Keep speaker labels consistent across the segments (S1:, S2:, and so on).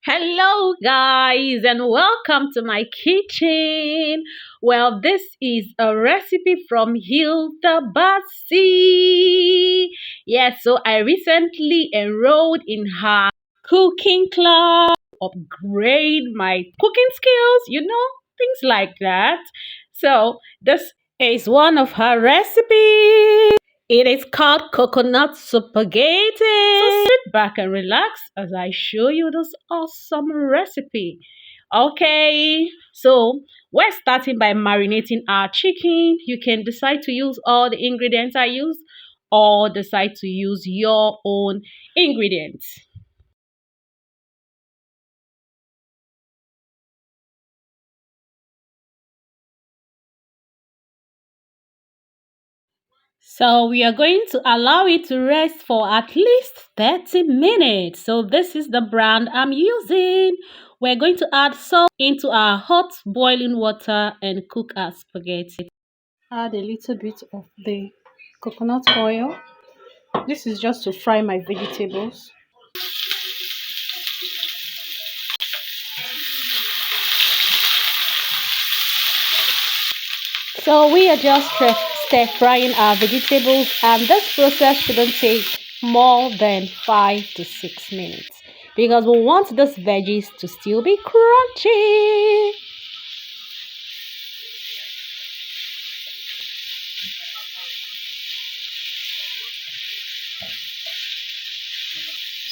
S1: Hello, guys, and welcome to my kitchen. Well, this is a recipe from Hilda Baci. Yes, so I recently enrolled in her cooking club, upgrade my cooking skills, things like that. So, this is one of her recipes. It is called coconut spaghetti. So sit back and relax as I show you this awesome recipe. Okay, so we're starting by marinating our chicken. You can decide to use all the ingredients I use or decide to use your own ingredients. So we are going to allow it to rest for at least 30 minutes. So this is the brand I'm using. We're going to add salt into our hot boiling water and cook our spaghetti. Add a little bit of the coconut oil. This is just to fry my vegetables. So we are just stir frying our vegetables, and this process shouldn't take more than 5 to 6 minutes because we want these veggies to still be crunchy.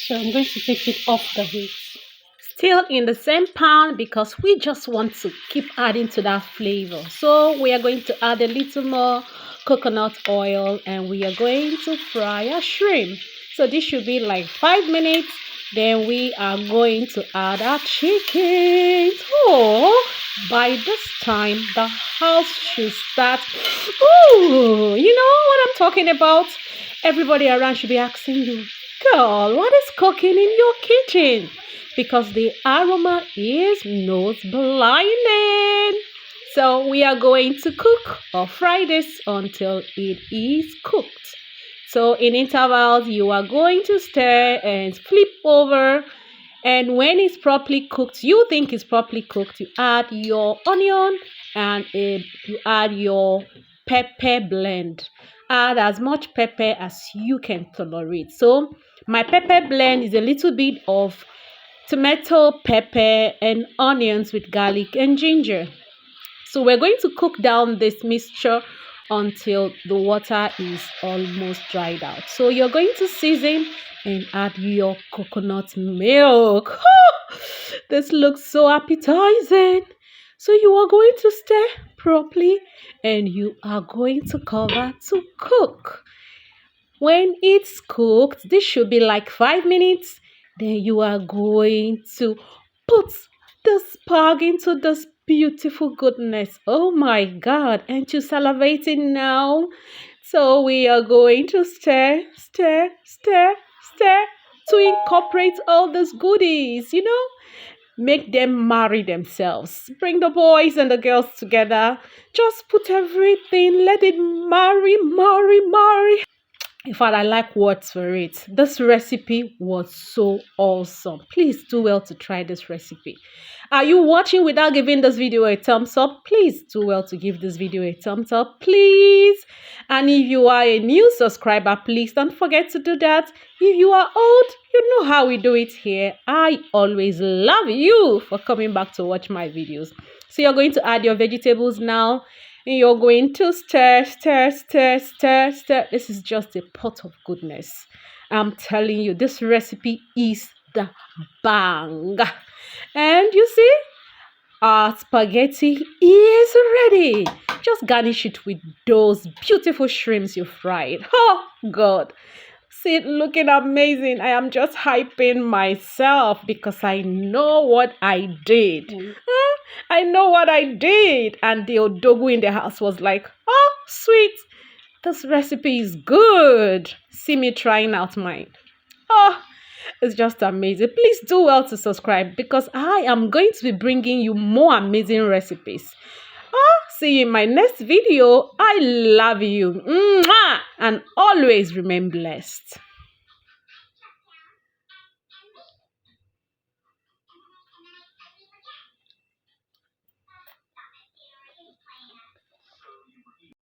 S1: So I'm going to take it off the heat. Still in the same pan because we just want to keep adding to that flavor. So we are going to add a little more coconut oil and we are going to fry our shrimp. So this should be like 5 minutes. Then we are going to add our chicken. Oh, by this time the house should start. Oh, you know what I'm talking about? Everybody around should be asking you, girl, what is cooking in your kitchen? Because the aroma is nose blinding. So we are going to cook or fry this until it is cooked. So in intervals, you are going to stir and flip over. And when it's properly cooked, you think it's properly cooked, you add your onion and you add your pepper blend. Add as much pepper as you can tolerate. So my pepper blend is a little bit of tomato, pepper, and onions with garlic and ginger. So we're going to cook down this mixture until the water is almost dried out. So you're going to season and add your coconut milk. This looks so appetizing. So you are going to stir properly and you are going to cover to cook. When it's cooked, this should be like 5 minutes. Then you are going to put the spag into this beautiful goodness. Oh my God, aren't you salivating now? So we are going to stir, stir, stir, stir to incorporate all these goodies, make them marry themselves. Bring the boys and the girls together. Just put everything, let it marry, marry, marry. In fact, I like words for it. This recipe was so awesome. Please do well to try this recipe. Are you watching without giving this video a thumbs up? Please do well to give this video a thumbs up, please. And if you are a new subscriber, please don't forget to do that. If you are old, you know how we do it here. I always love you for coming back to watch my videos. So you're going to add your vegetables now. And you're going to stir, stir, stir, stir, stir. This is just a pot of goodness. I'm telling you, this recipe is the bang. And you see, our spaghetti is ready. Just garnish it with those beautiful shrimps you fried. Oh, God. See it looking amazing. I am just hyping myself because I know what I did. I know what I did. And the odogu in the house was like, oh, sweet. This recipe is good. See me trying out mine. Oh, it's just amazing. Please do well to subscribe because I am going to be bringing you more amazing recipes. Oh, see you in my next video. I love you. Mwah! And always remain blessed.